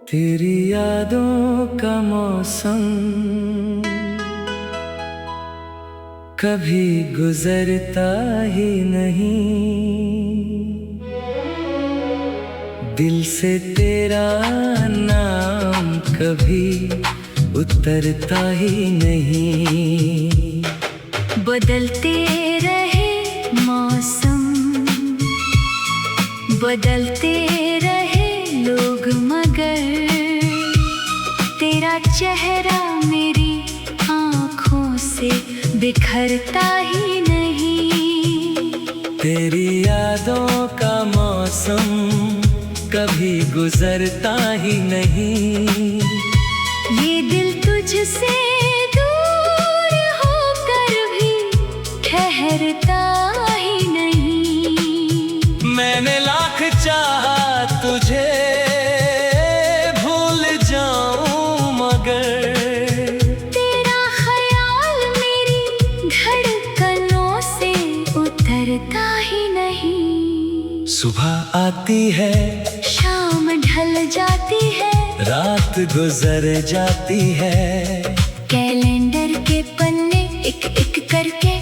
तेरी यादों का मौसम कभी गुजरता ही नहीं, दिल से तेरा नाम कभी उतरता ही नहीं। बदलते रहे मौसम, बदलते रहे लोग, मगर तेरा चेहरा मेरी आँखों से बिखरता ही नहीं। तेरी यादों का मौसम कभी गुजरता ही नहीं, ये दिल तुझसे दूर होकर भी ठहरता ही नहीं। मैंने लाख चाहा तुझे भूल जाऊं, मगर तेरा ख्याल मेरी धड़कनों से उतरता ही नहीं। सुबह आती है, शाम ढल जाती है, रात गुजर जाती है, कैलेंडर के पन्ने एक एक करके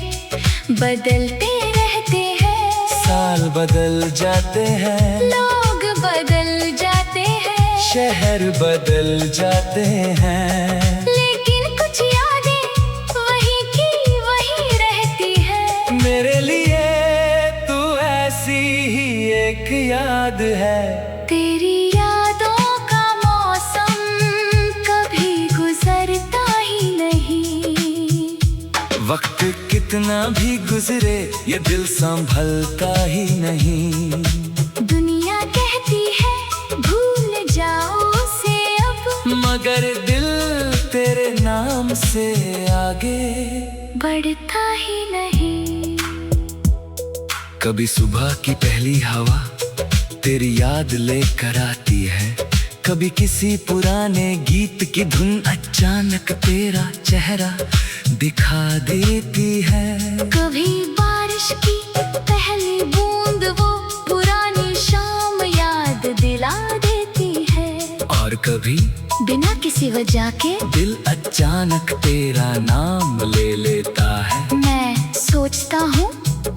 बदलते रहते हैं। साल बदल जाते हैं, लोग बदल जाते हैं, शहर बदल जाते हैं, लेकिन कुछ यादें वही की वही रहती है। मेरे लिए तू ऐसी ही एक याद है। तेरी यादों का मौसम कभी गुजरता ही नहीं। वक्त कितना भी गुजरे ये दिल संभलता ही नहीं। दुनिया कहती है भूल जाओ उसे अब, मगर दिल तेरे नाम से आगे बढ़ता ही नहीं। कभी सुबह की पहली हवा तेरी याद लेकर आती है, कभी किसी पुराने गीत की धुन अचानक तेरा चेहरा दिखा देती है। कभी बारिश की पहली बूंद वो पुरानी शाम याद दिला देती है, और कभी बिना किसी वजह के दिल अचानक तेरा नाम ले लेता है। मैं सोचता हूँ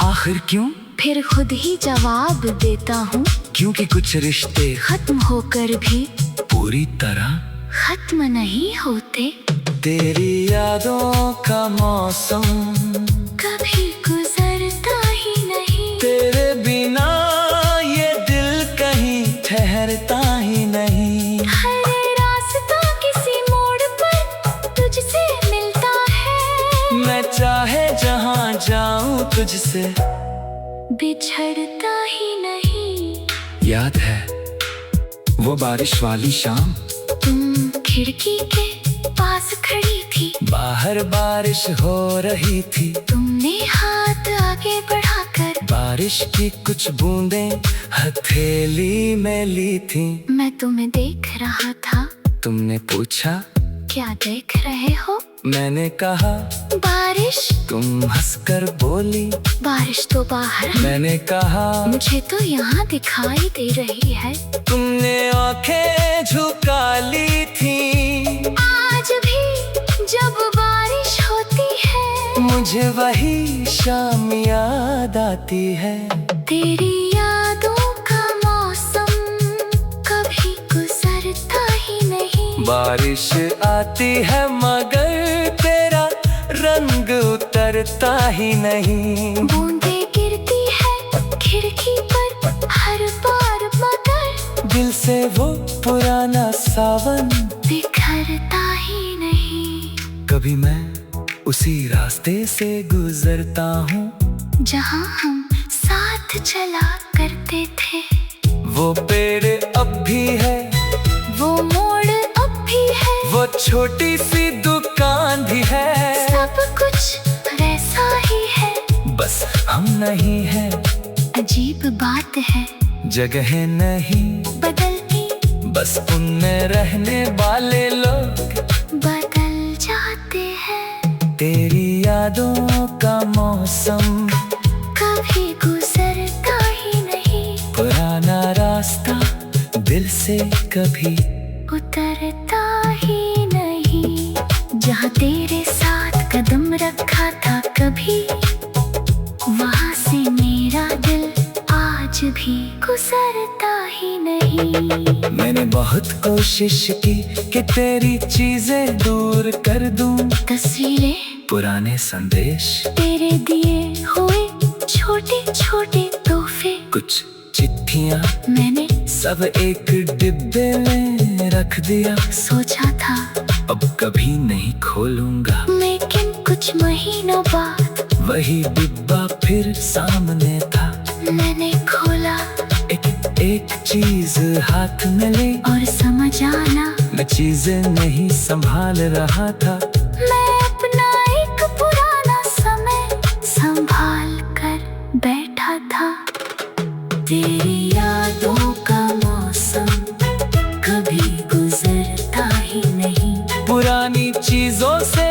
आखिर क्यों? फिर खुद ही जवाब देता हूँ, क्योंकि कुछ रिश्ते खत्म होकर भी पूरी तरह खत्म नहीं होते। तेरी यादों का मौसम कभी गुजरता ही नहीं, तेरे बिना ये दिल कहीं ठहरता ही नहीं। हर रास्ता किसी मोड़ पर तुझसे मिलता है, मैं चाहे जहाँ जाऊं तुझसे बिछड़ता ही नहीं। याद है वो बारिश वाली शाम, तुम खिड़की के पास खड़ी थी, बाहर बारिश हो रही थी, तुमने हाथ आगे बढ़ाकर बारिश की कुछ बूंदें हथेली में ली थी। मैं तुम्हें देख रहा था, तुमने पूछा क्या देख रहे हो? मैंने कहा बारिश। तुम हंसकर बोली बारिश तो बाहर है, मैंने कहा मुझे तो यहाँ दिखाई दे रही है। तुमने आंखें झुका ली थी, आज भी जब बारिश होती है मुझे वही शाम याद आती है। तेरी यादों का मौसम कभी गुजरता ही नहीं। बारिश आती है मगर तेरा रंग उतरता ही नहीं। बूंदें गिरती है खिड़की पर हर बार, मगर दिल से वो पुराना सावन बिखरता ही नहीं। कभी मैं उसी रास्ते से गुजरता हूँ जहाँ हम साथ चला करते थे। वो पेड़ अब भी है, वो मोड़ अब भी है, वो छोटी सी दुकान भी है, सब कुछ वैसा ही है, बस हम नहीं हैं। अजीब बात है, जगह नहीं बदलती, बस उनमें रहने वाले लोग बदल जाते हैं। तेरी यादों का मौसम कभी गुजरता ही नहीं, पुराना रास्ता दिल से कभी उतरता ही नहीं। जहाँ तेरे साथ कदम रखा था कभी, वहाँ से मेरा दिल आज भी गुजरता ही नहीं। मैंने बहुत कोशिश की कि तेरी चीजें दूर कर दूं, तस्वीरें, पुराने संदेश, तेरे दिए हुए छोटे छोटे तोहफे, कुछ चिट्ठियाँ, मैंने सब एक डिब्बे में रख दिया। सोचा था अब कभी नहीं खोलूंगा, लेकिन कुछ महीनों बाद वही डिब्बा फिर सामने था। मैंने खोला एक एक चीज हाथ में ली, और समझ आना मैं चीजें नहीं संभाल रहा था। मैं अपना एक पुराना समय संभाल कर बैठा था। तेरी यादों का मौसम कभी गुजरता ही नहीं, पुरानी चीजों से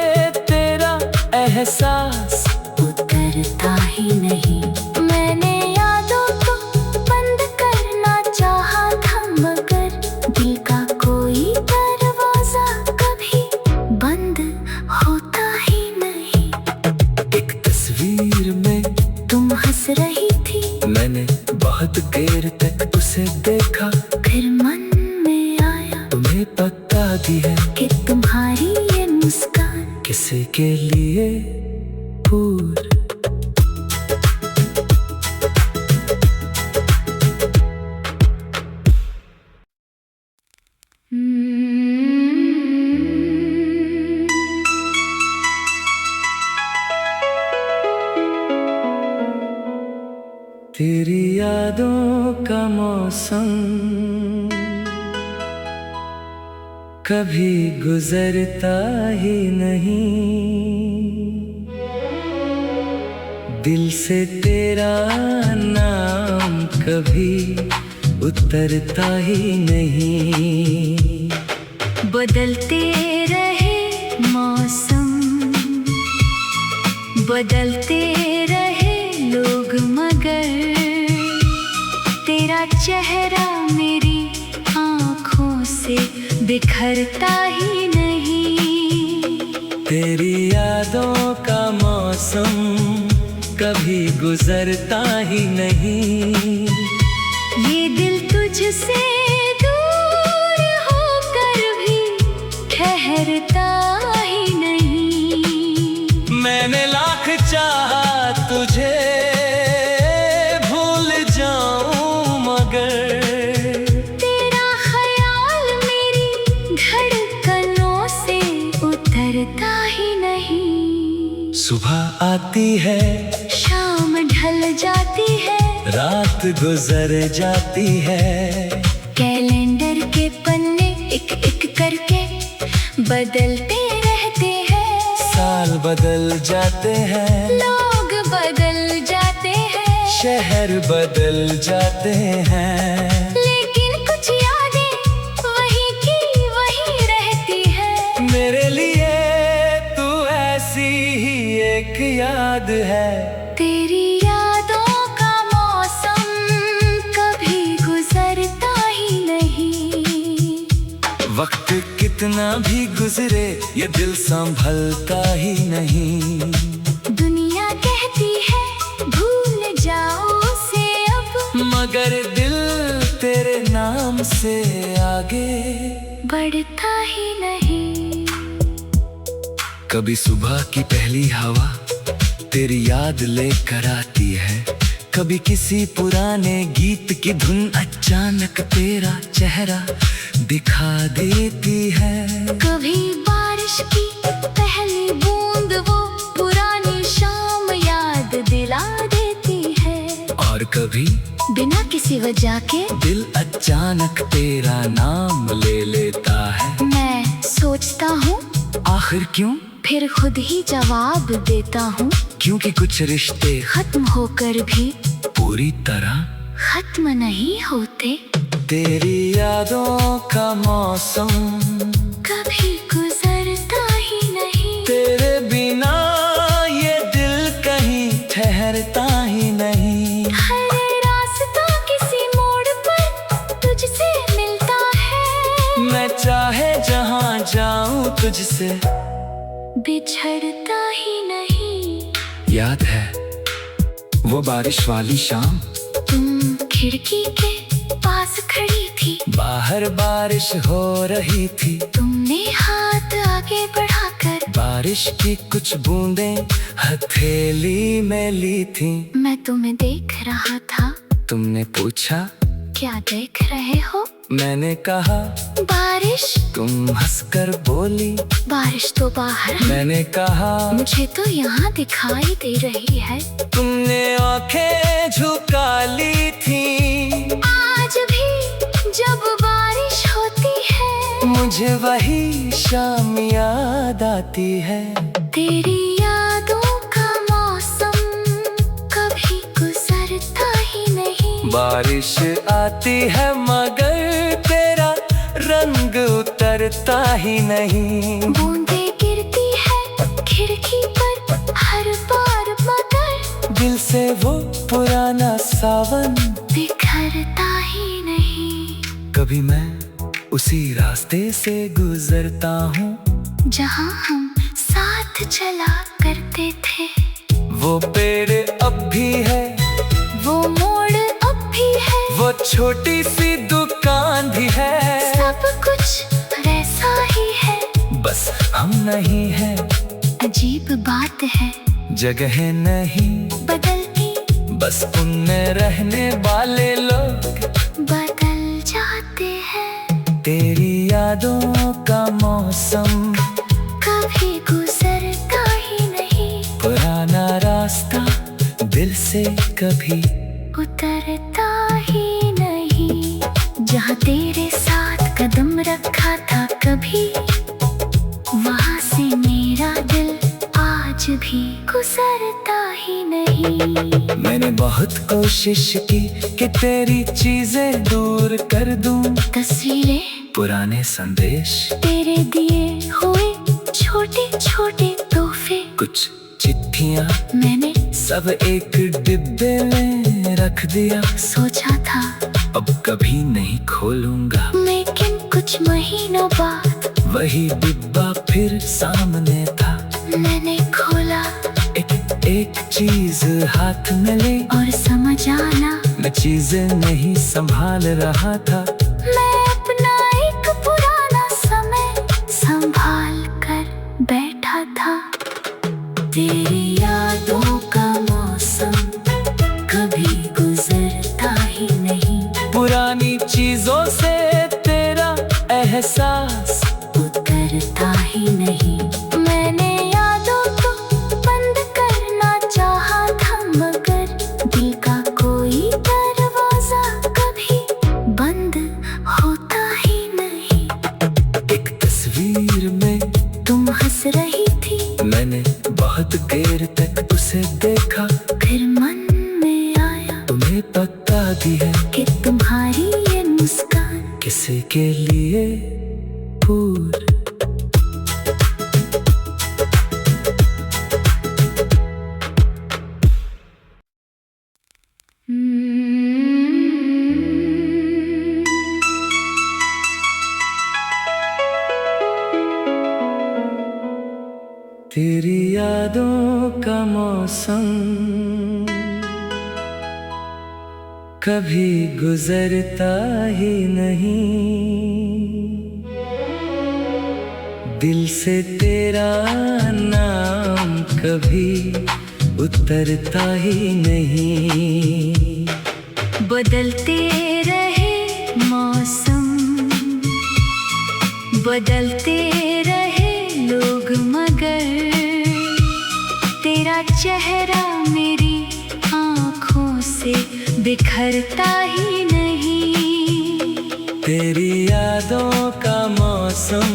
तेरा एहसास उतरता ही नहीं। मैंने यादों को बंद करना चाहा था, मगर दिल का कोई दरवाजा कभी बंद होता ही नहीं। एक तस्वीर में तुम हंस रही थी, मैंने बहुत देर तक उसे देखा। फिर मन में आया तुम्हें पता भी है कि तुम्हारी ये मुस्कान किसी के लिए पूर तेरी यादों का मौसम कभी गुजरता ही नहीं, दिल से तेरा नाम कभी उतरता ही नहीं। बदलते रहे मौसम, बदलते रहे लोग, मगर तेरा चेहरा मेरी आँखों से बिखरता ही नहीं। तेरी यादों का मौसम कभी गुजरता ही नहीं, ये दिल तुझसे दूर होकर भी ठहरता ही नहीं। मैंने लाख चाहा तुझे भूल जाऊं, मगर तेरा ख्याल मेरी धड़कनों से उतरता ही नहीं। सुबह आती है, शाम ढल जाती है, रात गुजर जाती है, कैलेंडर के पन्ने एक एक करके बदलते रहते हैं। साल बदल जाते हैं, लोग बदल जाते हैं, शहर बदल जाते हैं, लेकिन कुछ यादें वही की वही रहती है। मेरे लिए तू ऐसी ही एक याद है। तेरी यादों का मौसम कभी गुजरता ही नहीं। वक्त कितना भी गुजरे ये दिल संभलता ही नहीं। दुनिया कहती है भूल जाओ उसे अब, मगर दिल तेरे नाम से आगे बढ़ता ही नहीं। कभी सुबह की पहली हवा तेरी याद लेकर आती है, कभी किसी पुराने गीत की धुन अचानक तेरा चेहरा दिखा देती है। कभी बारिश की पहली बूंद वो पुरानी शाम याद दिला देती है, और कभी बिना किसी वजह के दिल अचानक तेरा नाम ले लेता है। मैं सोचता हूँ आखिर क्यों? फिर खुद ही जवाब देता हूँ, क्योंकि कुछ रिश्ते खत्म होकर भी पूरी तरह खत्म नहीं होते। तेरी यादों का मौसम कभी गुजरता ही नहीं, तेरे बिना तुझसे बिछड़ता ही नहीं। याद है वो बारिश वाली शाम, तुम खिड़की के पास खड़ी थी, बाहर बारिश हो रही थी। तुमने हाथ आगे बढ़ाकर बारिश की कुछ बूंदें हथेली में ली थी। मैं तुम्हें देख रहा था। तुमने पूछा क्या देख रहे हो? मैंने कहा बारिश। तुम हंसकर बोली बारिश तो बाहर है। मैंने कहा मुझे तो यहाँ दिखाई दे रही है। तुमने आंखें झुका ली थी। आज भी जब बारिश होती है मुझे वही शाम याद आती है। तेरी यादों का मौसम कभी गुजरता ही नहीं। बारिश आती है मगर तेरा रंग उतरता ही नहीं। बूंदें गिरती है खिड़की पर हर बार मगर दिल से वो पुराना सावन बिखरता ही नहीं। कभी मैं उसी रास्ते से गुजरता हूँ जहाँ हम साथ चला करते थे। वो पेड़ अब भी है, वो मोड़ अब भी है, वो छोटी सी दुकान भी है। सब कुछ वैसा ही है, बस हम नहीं हैं। अजीब बात है, जगह नहीं बदलती, बस उनमें रहने वाले लोग बदल जाते हैं। तेरी यादों का मौसम कभी गुजरता ही नहीं। पुराना रास्ता दिल से कभी उतरता ही नहीं। जहाँ तेरे साथ कदम रखा था कभी, वहाँ से मेरा दिल आज भी गुजरता ही नहीं। मैंने बहुत कोशिश की कि तेरी चीजें दूर कर दूं। तस्वीरें, पुराने संदेश, तेरे दिए हुए छोटे छोटे तोहफे, कुछ चिट्ठियाँ, मैंने सब एक डिब्बे में रख दिया। सोचा था अब कभी नहीं खोलूंगा, लेकिन कुछ महीनों बाद वही डिब्बा फिर सामने था। मैंने खोला एक चीज हाथ में ले और समझ आना मैं चीजें नहीं संभाल रहा था। मैं अपना एक पुराना समय संभाल कर बैठा था। तेरी यादों का मौसम कभी गुजरता ही नहीं। पुरानी चीजों से तेरा एहसास उतरता ही नहीं। मैंने यादों को बंद करना चाहा था मगर दिल का कोई दरवाजा कभी बंद होता ही नहीं। एक तस्वीर में तुम हंस रही थी, मैंने बहुत देर तक उसे देखा। फिर मन में आया तुम्हें पता भी है कि तुम्हारी ये मुस्कान किसी के लिए पूर तेरी यादों का मौसम कभी गुजरता ही नहीं। दिल से तेरा नाम कभी उतरता ही नहीं। बदलते रहे मौसम, बदलते रहे लोग मगर तेरा चेहरा मेरी आँखों से बिखरता ही नहीं। तेरी यादों का मौसम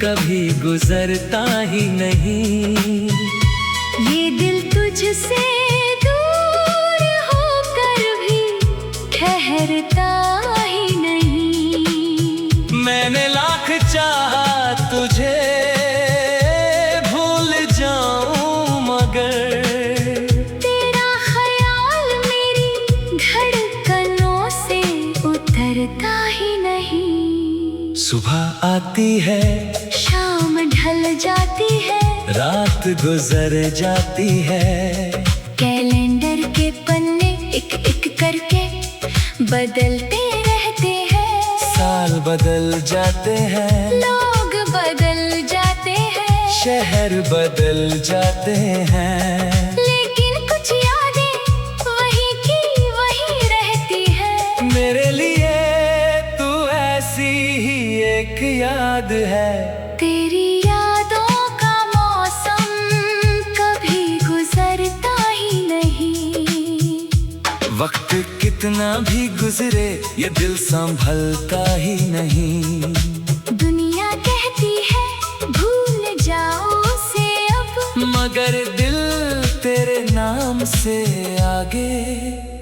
कभी गुजरता ही नहीं। ये दिल तुझसे दूर होकर भी ठहरता ही नहीं। मैंने लाख चाहा तुझे भूल जाऊं मगर तेरा ख्याल मेरी धड़कनों से उतरता ही नहीं। सुबह आती है शाम ढल जाती है, रात गुजर जाती है। कैलेंडर के पन्ने एक एक करके बदलते रहते हैं। साल बदल जाते हैं, लोग बदल जाते हैं, शहर बदल जाते हैं, लेकिन कुछ यादें वही की वही रहती है। मेरे लिए तू ऐसी ही एक याद है। तेरी यादों का मौसम कभी गुजरता ही नहीं। वक्त कितना भी गुजरे ये दिल संभलता ही नहीं। दुनिया कहती है भूल जाओ उसे अब, मगर दिल तेरे नाम से आगे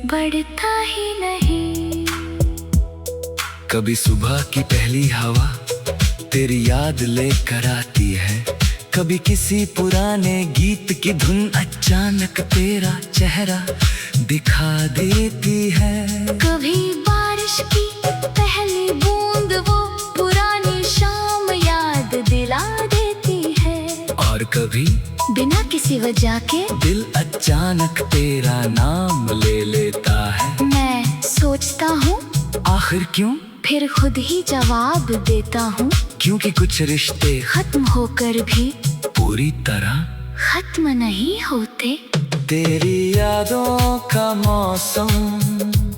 बढ़ता ही नहीं। कभी सुबह की पहली हवा तेरी याद लेकर आती है, कभी किसी पुराने गीत की धुन अचानक तेरा चेहरा दिखा देती है। कभी बारिश की पहली बूंद वो पुरानी शाम याद दिला देती है, और कभी बिना किसी वजह के दिल अचानक तेरा नाम ले लेता है। मैं सोचता हूँ आखिर क्यों? फिर खुद ही जवाब देता हूँ, क्योंकि कुछ रिश्ते खत्म होकर भी पूरी तरह खत्म नहीं होते। तेरी यादों का मौसम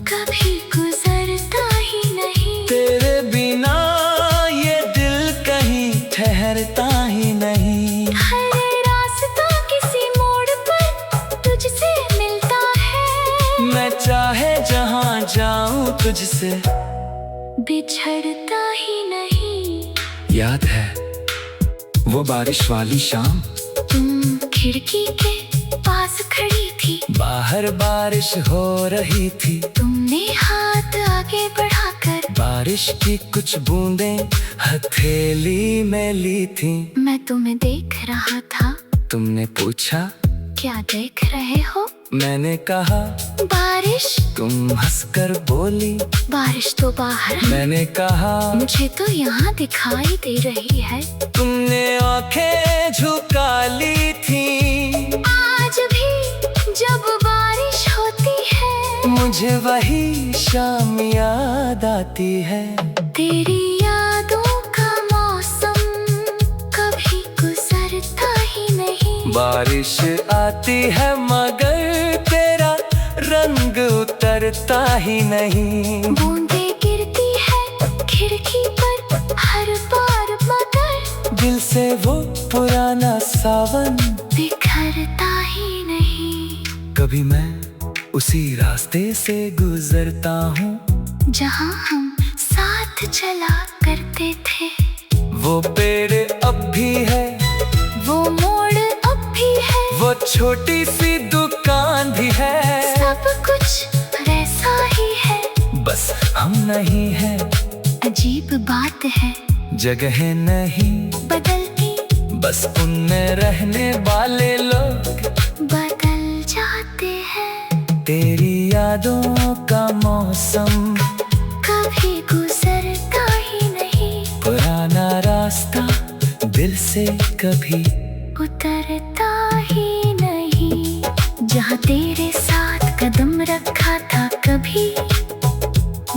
कभी गुजरता ही नहीं। तेरे बिना ये दिल कहीं ठहरता ही नहीं। हर रास्ता किसी मोड़ पर तुझसे मिलता है, मैं चाहे जहाँ जाऊं तुझसे बिछड़ता ही नहीं। याद है वो बारिश वाली शाम, तुम खिड़की के पास खड़ी थी, बाहर बारिश हो रही थी। तुमने हाथ आगे बढ़ाकर बारिश की कुछ बूंदें हथेली में ली थी। मैं तुम्हें देख रहा था। तुमने पूछा क्या देख रहे हो? मैंने कहा बारिश। तुम हंसकर बोली बारिश तो बाहर है, मैंने कहा मुझे तो यहाँ दिखाई दे रही है। तुमने आंखें झुका ली थी। आज भी जब बारिश होती है, मुझे वही शाम याद आती है। तेरी यादों का मौसम कभी गुजरता ही नहीं। बारिश आती है मगर तेरा रंग उतरता ही नहीं। बूंदें गिरती है खिड़की पर हर बार, मगर दिल से वो पुराना सावन बिखरता ही नहीं। कभी मैं उसी रास्ते से गुजरता हूँ जहाँ हम साथ चला करते थे। वो पेड़ अब भी है, वो मोड़ अब भी है, वो छोटी सी दुकान भी है। सब कुछ वैसा ही है, बस हम नहीं हैं। अजीब बात है, जगह नहीं बदलती, बस उनमें रहने वाले लोग बदल जाते हैं। तेरी यादों का मौसम कभी गुजरता ही नहीं। पुराना रास्ता दिल से कभी उतरता ही नहीं। जहाँ तेरे साथ कदम रखा था कभी,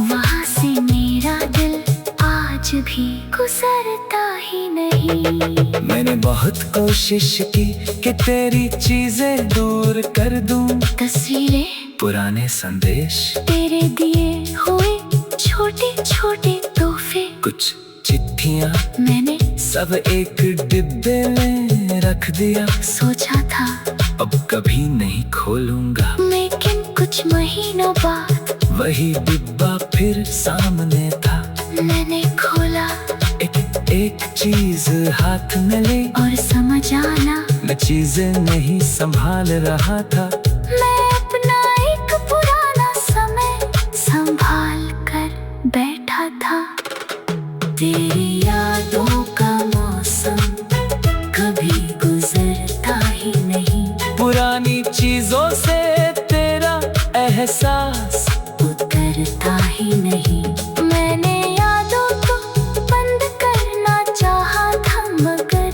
वहाँ से मेरा दिल आज भी गुजरता ही नहीं। मैंने बहुत कोशिश की कि तेरी चीजें दूर कर दूं। तस्वीरें, पुराने संदेश, तेरे दिए हुए छोटे छोटे तोहफे, कुछ चिट्ठियाँ, मैंने सब एक डिब्बे में रख दिया। सोचा था अब कभी नहीं खोलूंगा, लेकिन कुछ महीनों बाद वही डिब्बा फिर सामने था। मैंने खोला, एक एक चीज हाथ में ली और समझ आना मैं चीजें नहीं संभाल रहा था। मैं अपना एक पुराना समय संभाल कर बैठा था। तेरी यादों का मौसम कभी गुजरता ही नहीं। पुरानी चीजों से तेरा एहसास उतरता ही नहीं। मैंने यादों को बंद करना चाहा था, मगर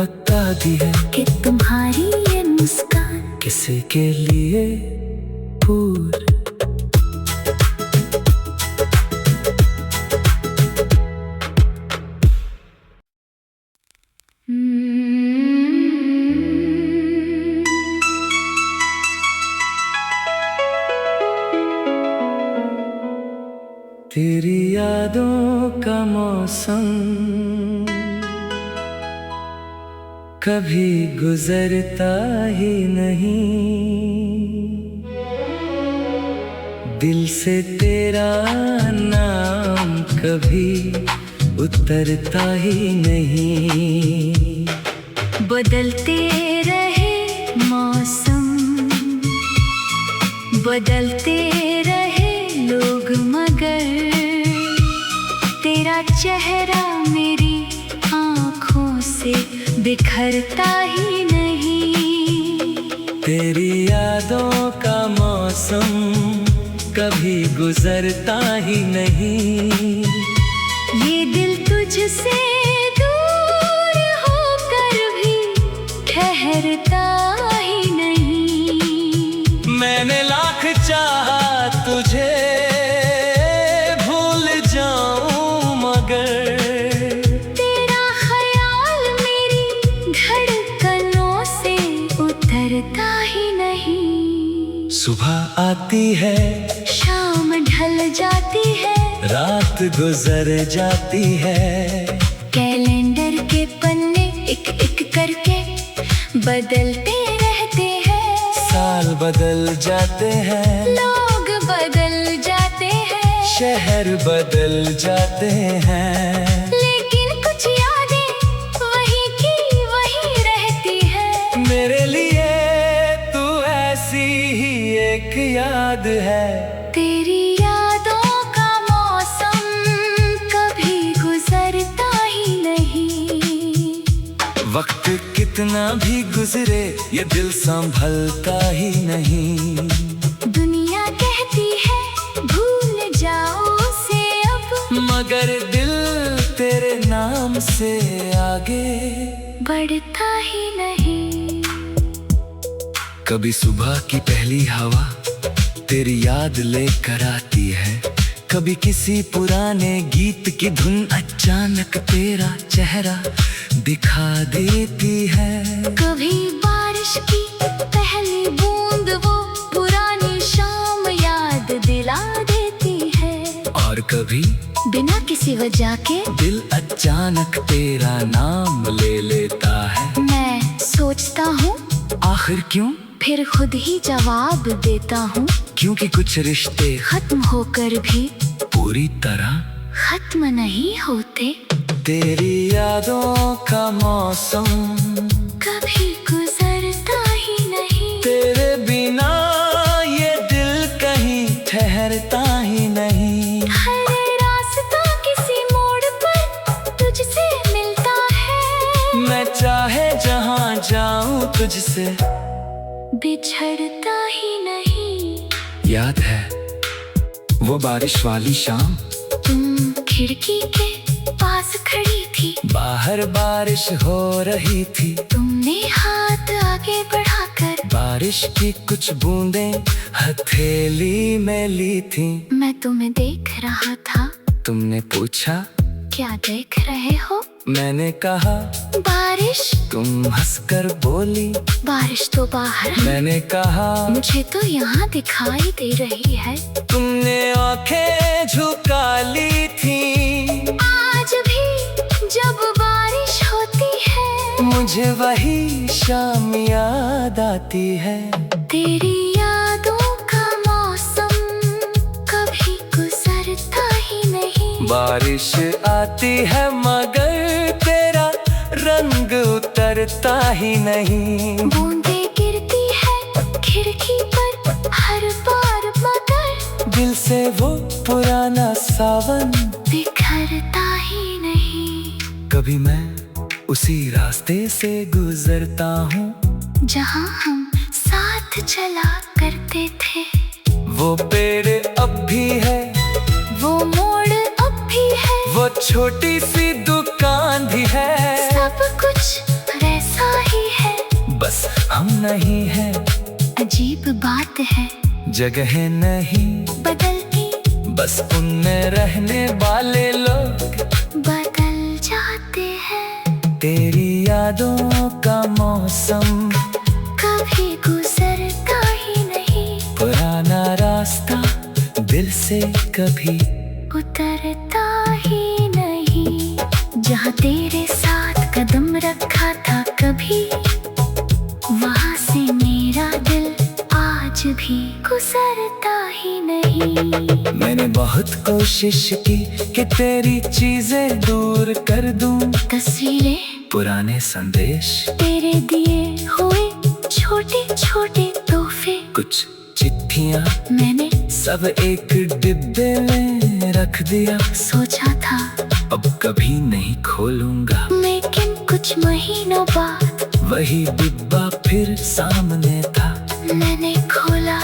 बता दी है कि तुम्हारी ये मुस्कान किसी के लिए पूर। तेरी यादों का मौसम कभी गुजरता ही नहीं, दिल से तेरा नाम कभी उतरता ही नहीं। बदलते रहे मौसम, बदलते रहे लोग, मगर तेरा चेहरा मेरी आँखों से बिखरता ही नहीं। तेरी यादों का मौसम कभी गुजरता ही नहीं, ये दिल तुझसे दूर होकर भी ठहरता ही नहीं। मैंने लाख चाहा तुझे भूल जाऊं, मगर तेरा ख्याल मेरी धड़कनों से उतरता ही नहीं। सुबह आती है, शाम ढल जाती है, रात गुजर जाती है, कैलेंडर के पन्ने एक एक करके बदलते रहते हैं। साल बदल जाते हैं, लोग बदल जाते हैं, शहर बदल जाते हैं, लेकिन कुछ यादें वही की वही रहती है। मेरे लिए तू ऐसी ही एक याद है। तेरी यादों का मौसम कभी गुजरता ही नहीं। वक्त कितना भी गुजरे ये दिल संभलता ही नहीं। दुनिया कहती है भूल जाओ उसे अब, मगर दिल तेरे नाम से आगे बढ़ता ही नहीं। कभी सुबह की पहली हवा तेरी याद लेकर आती है, कभी किसी पुराने गीत की धुन अचानक तेरा चेहरा दिखा देती है। कभी बारिश की पहली बूंद वो पुरानी शाम याद दिला देती है, और कभी बिना किसी वजह के दिल अचानक तेरा नाम ले लेता है। मैं सोचता हूँ आखिर क्यों? फिर खुद ही जवाब देता हूँ, क्योंकि कुछ रिश्ते खत्म होकर भी पूरी तरह खत्म नहीं होते। तेरी यादों का मौसम कभी गुजरता ही नहीं। तेरे बिना ये दिल कहीं ठहरता ही नहीं। हर रास्ता किसी मोड़ पर तुझसे मिलता है, मैं चाहे जहाँ जाऊं तुझसे बिछड़ता ही नहीं। याद है वो बारिश वाली शाम, तुम खिड़की के पास खड़ी थी, बाहर बारिश हो रही थी, तुमने हाथ आगे बढ़ाकर बारिश की कुछ बूंदें हथेली में ली थी। मैं तुम्हें देख रहा था, तुमने पूछा क्या देख रहे हो? मैंने कहा बारिश। तुम हंसकर बोली बारिश तो बाहर है, मैंने कहा मुझे तो यहाँ दिखाई दे रही है। तुमने आंखें झुका ली थी। आज भी जब बारिश होती है मुझे वही शाम याद आती है। तेरी यादों का मौसम कभी गुजरता ही नहीं। बारिश आती है मगर तेरा रंग उतरता ही नहीं। बूंदें गिरती है खिड़की पर हर बार, मगर दिल से वो पुराना सावन बिखरता ही नहीं। कभी मैं उसी रास्ते से गुजरता हूँ जहाँ हम साथ चला करते थे। वो पेड़ अब भी है, वो मोड़ अब भी है, वो छोटी सी दुकान भी है। सब कुछ नहीं है, अजीब बात है, जगह नहीं बदलती, बस उनमें रहने वाले लोग बदल जाते हैं। तेरी यादों का मौसम कभी गुजरता ही नहीं, पुराना रास्ता दिल से कभी उतरता ही नहीं। जहाँ तेरे साथ कदम रखा था कभी, वहाँ से मेरा दिल आज भी गुजरता ही नहीं। मैंने बहुत कोशिश की कि तेरी चीजें दूर कर दूं, तस्वीरें, पुराने संदेश, तेरे दिए हुए छोटे छोटे तोहफे, कुछ चिट्ठियाँ, मैंने सब एक डिब्बे में रख दिया। सोचा था अब कभी नहीं खोलूंगा, लेकिन कुछ महीनों बाद वही डिब्बा फिर सामने था। मैंने खोला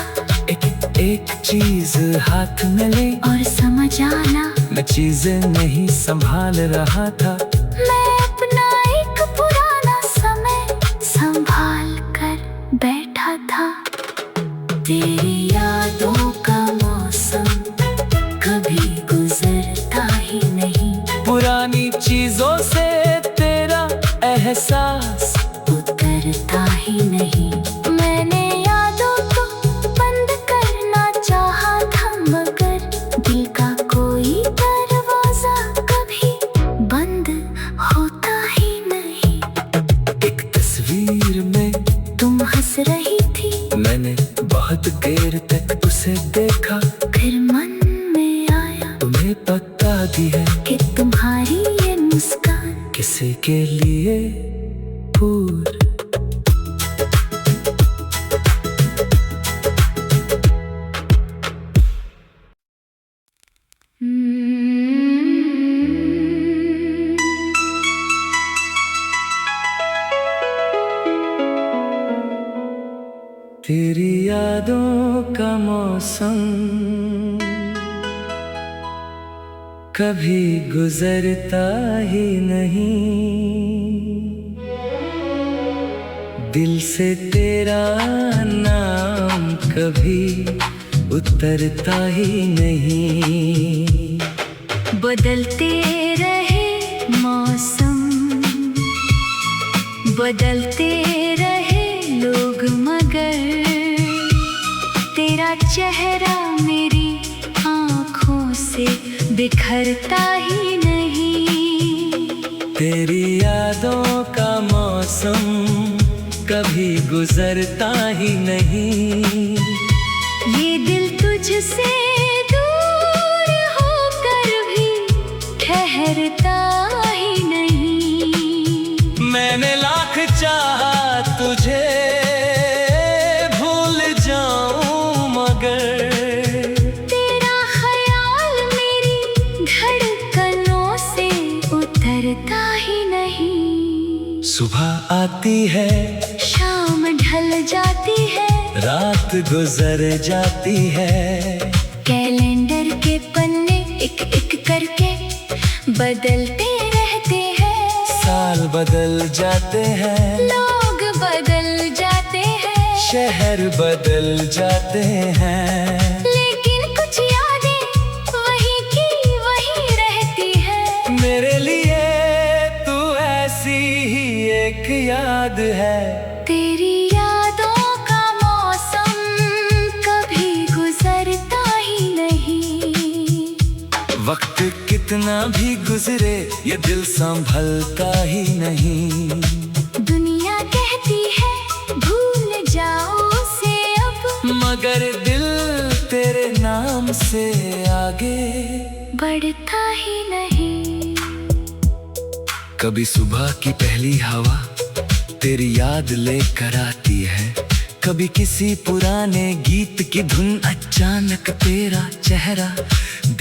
एक एक चीज हाथ में ली, और समझ आना मैं चीजें नहीं संभाल रहा था। मैं अपना एक पुराना समय संभाल कर बैठा था। तेरी यादों का मौसम कभी गुजरता ही नहीं, पुरानी चीजों से तेरा एहसास उतरता ही नहीं। मैंने यादों को बंद करना चाहा था, मगर दिल का कोई दरवाजा कभी बंद होता ही नहीं। एक तस्वीर में तुम हंस रही थी, मैंने बहुत देर तक उसे देखा, फिर मन में आया तुम्हें पता भी है कि तुम्हारी ये मुस्कान किसी के लिए पूर। तेरी यादों का मौसम कभी गुजरता ही नहीं, दिल से तेरा नाम कभी उतरता ही नहीं। बदलते रहे मौसम, बदलते रहे लोग, मगर तेरा चेहरा मेरी आँखों से बिखरता ही नहीं। तेरी यादों का मौसम कभी गुजरता ही नहीं, ये दिल तुझसे दूर होकर भी ठहरता ही नहीं। मैंने लाख चाहा तुझे भूल जाऊं, मगर तेरा ख्याल मेरी धड़कनों से उतरता ही नहीं। सुबह आती है, शाम ढल जाती है, रात गुजर जाती है, कैलेंडर के पन्ने एक एक करके बदलते रहते हैं। साल बदल जाते हैं, लोग बदल जाते हैं, शहर बदल जाते हैं, लेकिन कुछ यादें वही की वही रहती है। मेरे लिए तू ऐसी ही एक याद है। तेरी यादों का मौसम कभी गुजरता ही नहीं। वक्त कितना भी गुजरे ये दिल संभलता ही नहीं। दुनिया कहती है भूल जाओ उसे अब, मगर दिल तेरे नाम से आगे बढ़ता ही नहीं। कभी सुबह की पहली हवा तेरी याद लेकर आती है, कभी किसी पुराने गीत की धुन अचानक तेरा चेहरा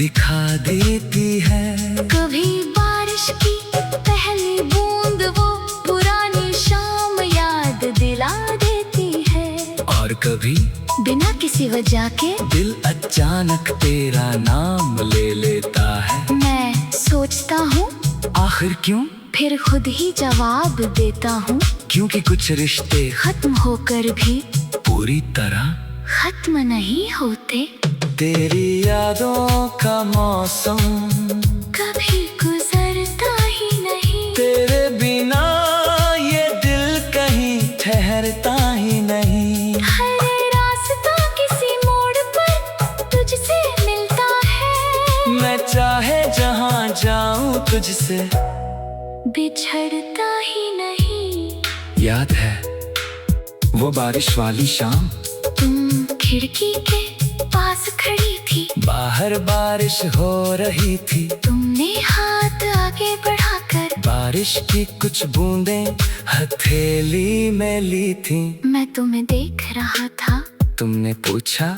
दिखा देती है। कभी बारिश की पहली बूंद वो पुरानी शाम याद दिला देती है, और कभी बिना किसी वजह के दिल अचानक तेरा नाम ले लेता है। मैं सोचता हूँ आखिर क्यों? फिर खुद ही जवाब देता हूँ, क्योंकि कुछ रिश्ते खत्म होकर भी पूरी तरह खत्म नहीं होते। तेरी यादों का मौसम कभी गुजरता ही नहीं, तेरे बिना ये दिल कहीं ठहरता ही नहीं। हर रास्ता किसी मोड़ पर तुझसे मिलता है, मैं चाहे जहाँ जाऊं तुझसे बिछड़ता ही नहीं। याद है वो बारिश वाली शाम, तुम खिड़की के पास खड़ी थी, बाहर बारिश हो रही थी। तुमने हाथ आगे बढ़ाकर बारिश की कुछ बूंदें हथेली में ली थी। मैं तुम्हें देख रहा था, तुमने पूछा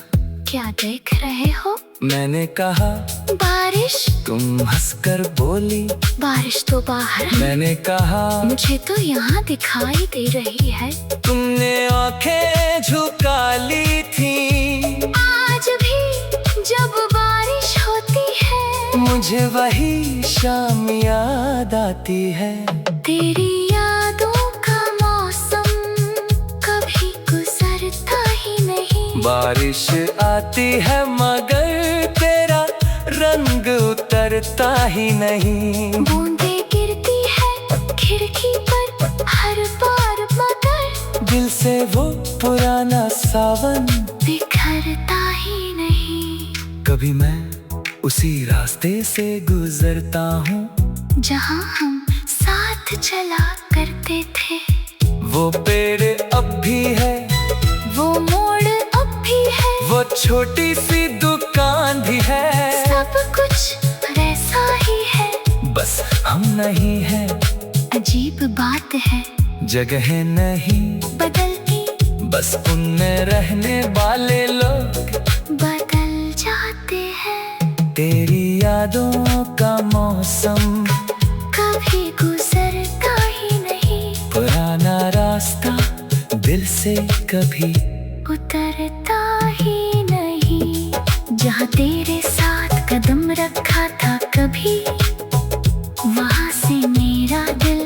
क्या देख रहे हो? मैंने कहा बारिश। तुम हंसकर बोली बारिश तो बाहर है, मैंने कहा मुझे तो यहाँ दिखाई दे रही है। तुमने आंखें झुका ली थी। आज भी जब बारिश होती है, मुझे वही शाम याद आती है। तेरी यादों का मौसम कभी गुजरता ही नहीं। बारिश आती है मगर तेरा रंग उतरता ही नहीं। बूंदें गिरती है खिड़की पर हर बार, मगर दिल से वो पुराना सावन बिखरता ही नहीं। कभी मैं उसी रास्ते से गुजरता हूँ जहाँ हम साथ चला करते थे, वो पेड़ अब भी है, वो मोड़ अब भी है, वो छोटी सी दुकान भी है। सब कुछ वैसा ही है, बस हम नहीं हैं। अजीब बात है, जगह नहीं बदलती, बस उनमें रहने वाले लोग बदल जाते हैं। तेरी यादों का मौसम कभी गुजरता ही नहीं, पुराना रास्ता दिल से कभी उतरता ही नहीं। जहाँ तेरे साथ कदम रखा था कभी, वहाँ से मेरा दिल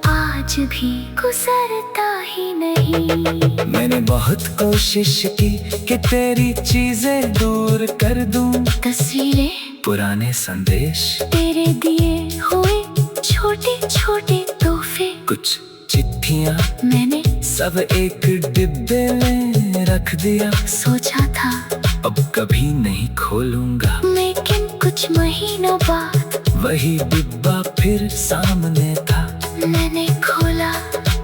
आज भी गुजरता ही नहीं। मैंने बहुत कोशिश की कि तेरी चीजें दूर कर दूं, तस्वीरें, पुराने संदेश, तेरे दिए हुए छोटे छोटे तोहफे, कुछ चिट्ठियाँ, मैंने सब एक डिब्बे में रख दिया। सोचा था अब कभी नहीं खोलूंगा, लेकिन कुछ महीनों बाद वही डिब्बा फिर सामने था। मैंने खोला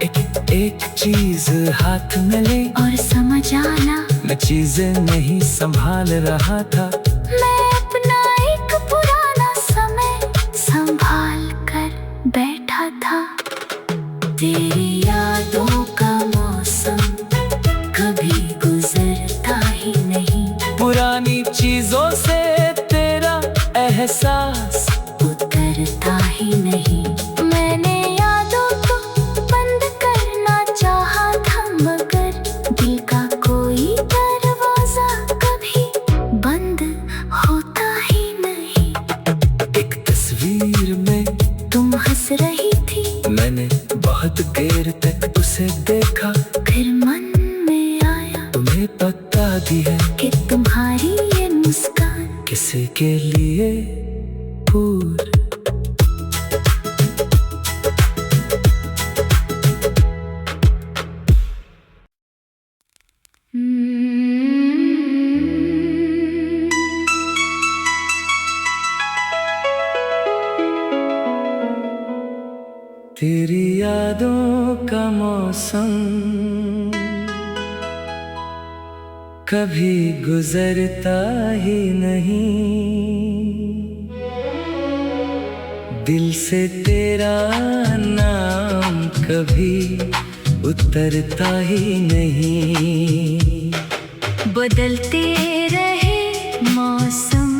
एक एक चीज हाथ में ले, और समझ आना मैं चीजें नहीं संभाल रहा था। मैं अपना एक पुराना समय संभाल कर बैठा था। तेरी यादों का मौसम कभी गुजरता ही नहीं, पुरानी चीजों से तेरा एहसास उतरता ही नहीं। मैंने यादों को बंद करना चाहा था, मगर दिल का कोई दरवाजा कभी बंद होता ही नहीं। एक तस्वीर में तुम हंस रही थी, मैंने बहुत देर तक उसे देखा। फिर मन में आया तुम्हें पता भी है कि तुम्हारी ये मुस्कान किसी के लिए पूर तेरी यादों का मौसम कभी गुजरता ही नहीं। दिल से तेरा नाम कभी उतरता ही नहीं। बदलते रहे मौसम,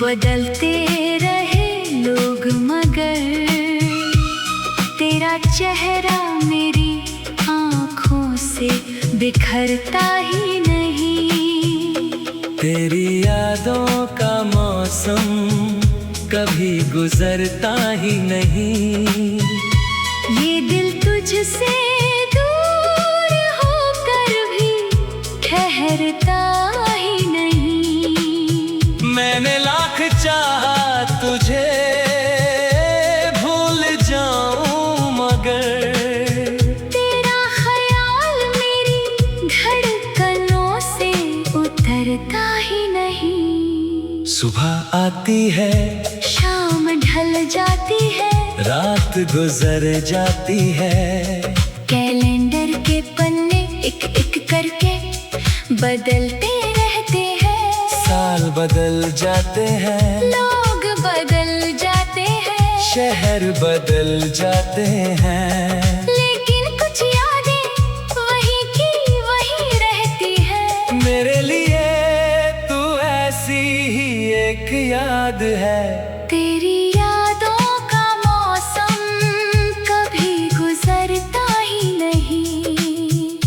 बदलते रहे लोग, मगर तेरा चेहरा मेरी आँखों से बिखरता ही नहीं। तेरी यादों का मौसम कभी गुजरता ही नहीं। ये दिल तुझसे दूर होकर भी ठहरता ही नहीं। मैंने लाख चाहा तुझे भूल जाऊं मगर तेरा ख्याल मेरी धड़कनों से उतरता ही नहीं। सुबह आती है, शाम ढल जाती है, रात गुजर जाती है। कैलेंडर के पन्ने एक एक करके बदलते रहते हैं। साल बदल जाते हैं, लोग बदल जाते हैं, शहर बदल जाते हैं, लेकिन कुछ यादें वही की वही रहती है। मेरे लिए तू ऐसी ही एक याद है। तेरी यादों का मौसम कभी गुजरता ही नहीं।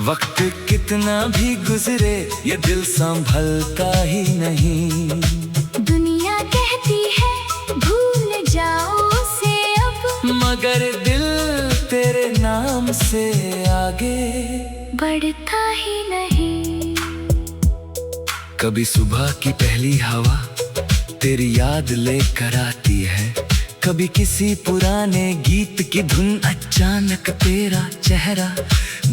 वक्त कितना भी गुजरे ये दिल संभलता ही नहीं। दुनिया कहती है भूल जाओ उसे अब, मगर दिल तेरे नाम से आगे बढ़ता ही नहीं। कभी सुबह की पहली हवा तेरी याद लेकर आती है, कभी किसी पुराने गीत की धुन अचानक तेरा चेहरा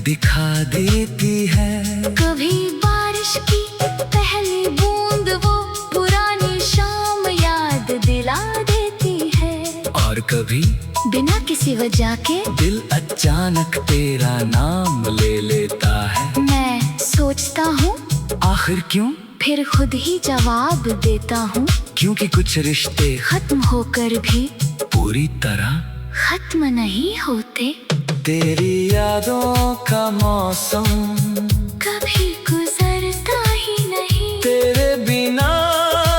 दिखा देती है। कभी बारिश की पहली बूंद वो पुरानी शाम याद दिला देती है। और कभी बिना किसी वजह के दिल अचानक तेरा नाम ले लेता है। मैं सोचता हूँ आखिर क्यों? फिर खुद ही जवाब देता हूँ, क्योंकि कुछ रिश्ते खत्म होकर भी पूरी तरह खत्म नहीं होते। तेरी यादों का मौसम कभी गुजरता ही नहीं। तेरे बिना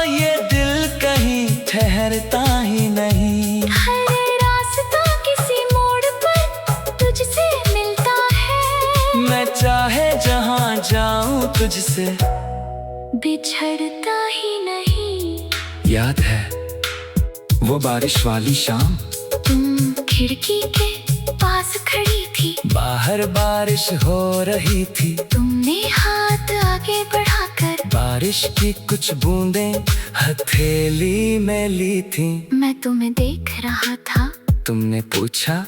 ये दिल कहीं ठहरता ही नहीं। हर रास्ता किसी मोड़ पर तुझसे मिलता है। मैं चाहे जहाँ जाऊं तुझसे बिछड़ता ही नहीं। याद है वो बारिश वाली शाम, तुम खिड़की के पास खड़ी थी, बाहर बारिश हो रही थी। तुमने हाथ आगे बढ़ाकर बारिश की कुछ बूंदें हथेली में ली थी। मैं तुम्हें देख रहा था। तुमने पूछा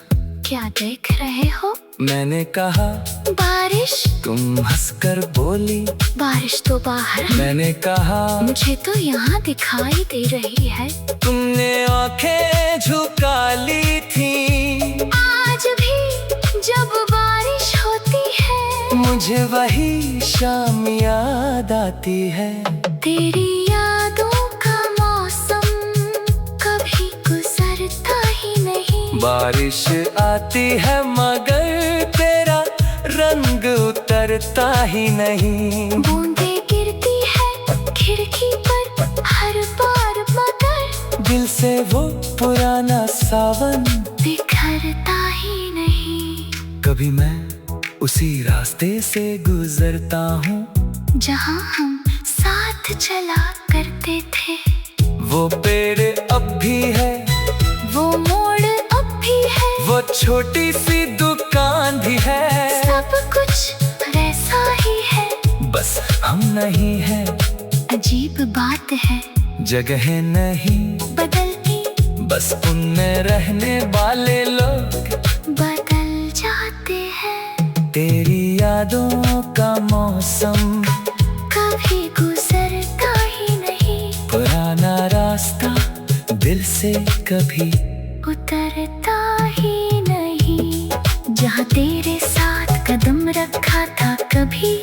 क्या देख रहे हो? मैंने कहा बारिश। तुम हंसकर बोली बारिश तो बाहर है। मैंने कहा मुझे तो यहाँ दिखाई दे रही है। तुमने आंखें झुका ली थी। आज भी जब बारिश होती है मुझे वही शाम याद आती है। तेरी यादों का मौसम कभी गुजरता ही नहीं। बारिश आती है मगर तेरा रंग उतरता ही नहीं। बूंदें गिरती है खिड़की पर हर बार, मगर दिल से वो पुराना सावन बिखरता ही नहीं। कभी मैं उसी रास्ते से गुजरता हूँ जहाँ हम साथ चला करते थे। वो पेड़ अब भी है, वो मोड़ अब भी है, वो छोटी सी दुकान भी है। सब कुछ वैसा ही है, बस हम नहीं हैं। अजीब बात है, जगह नहीं बदलती, बस उनमें रहने वाले लोग बदल जाते हैं। तेरी यादों का मौसम कभी गुजरता ही नहीं। पुराना रास्ता दिल से कभी उतरता ही नहीं। जहाँ तेरे साथ कदम रखा था कभी,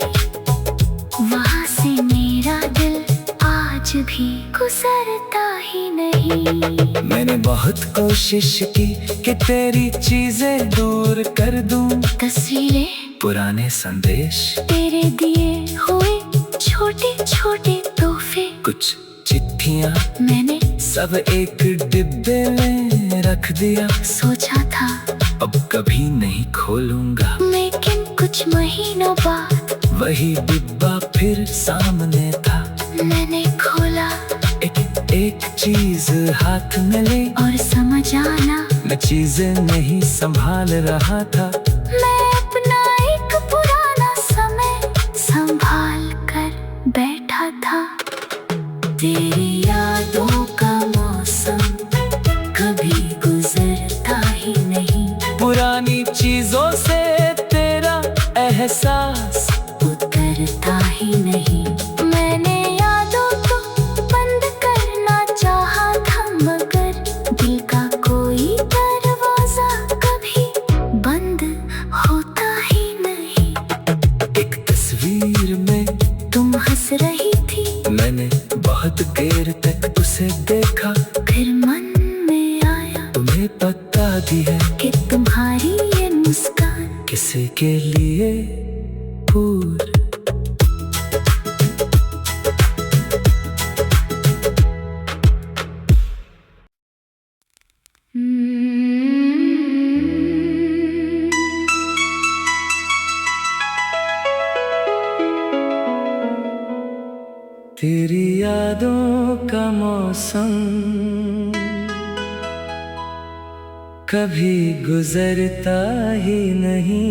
वहाँ से मेरा दिल आज भी गुजरता ही नहीं। मैंने बहुत कोशिश की कि तेरी चीजें दूर कर दूं। तस्वीरें, पुराने संदेश, तेरे दिए हुए छोटे छोटे तोहफे, कुछ चिट्ठियाँ, मैंने सब एक डिब्बे में रख दिया। सोचा था अब कभी नहीं खोलूंगा, लेकिन कुछ महीनों बाद वही डिब्बा फिर सामने था। मैंने खोला, एक एक चीज हाथ में ले और समझ आना मैं चीजें नहीं संभाल रहा था। मैं अपना एक पुराना समय संभाल कर बैठा था। तेरी यादों का मौसम कभी गुजरता ही नहीं। पुरानी चीजों से तेरा एहसास उतरता ही नहीं। मैंने यादों को बंद करना चाहा था, मगर दिल का कोई दरवाजा कभी बंद होता ही नहीं। एक तस्वीर में तुम हंस रही थी, मैंने बहुत देर तक उसे देखा। फिर मन में आया तुम्हें पता भी है कि तुम्हारी ये मुस्कान किसी के लिए पूर। तेरी यादों का मौसम कभी गुजरता ही नहीं।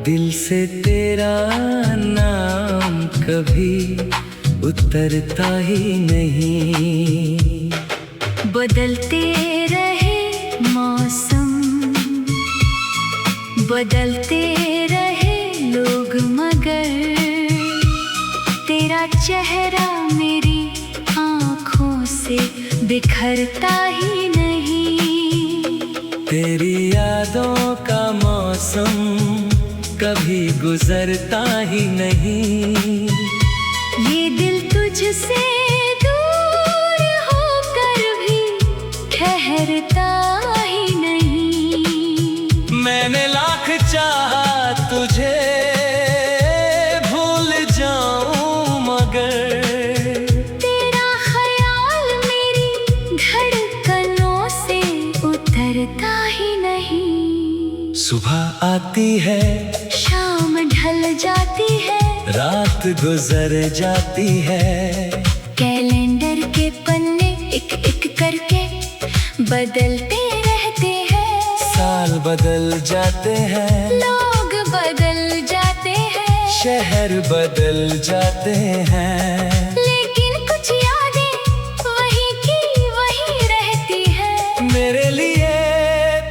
दिल से तेरा नाम कभी उतरता ही नहीं। बदलते रहे मौसम, बदलते रहे लोग, मगर तेरा चेहरा मेरी आँखों से बिखरता ही नहीं। तेरी यादों का मौसम कभी गुजरता ही नहीं। ये दिल तुझसे दूर होकर भी ठहरता ही नहीं। मैंने लाख चाहा तुझे भूल जाऊं, मगर तेरा ख्याल मेरी धड़कनों से उतरता ही नहीं। सुबह आती है, शाम ढल जाती है, रात गुजर जाती है। कैलेंडर के पन्ने एक एक करके बदलते रहते हैं। साल बदल जाते हैं, लोग बदल जाते हैं, शहर बदल जाते हैं, लेकिन कुछ यादें वही की वही रहती है। मेरे लिए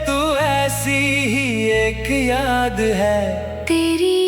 तू ऐसी ही एक याद है। तेरी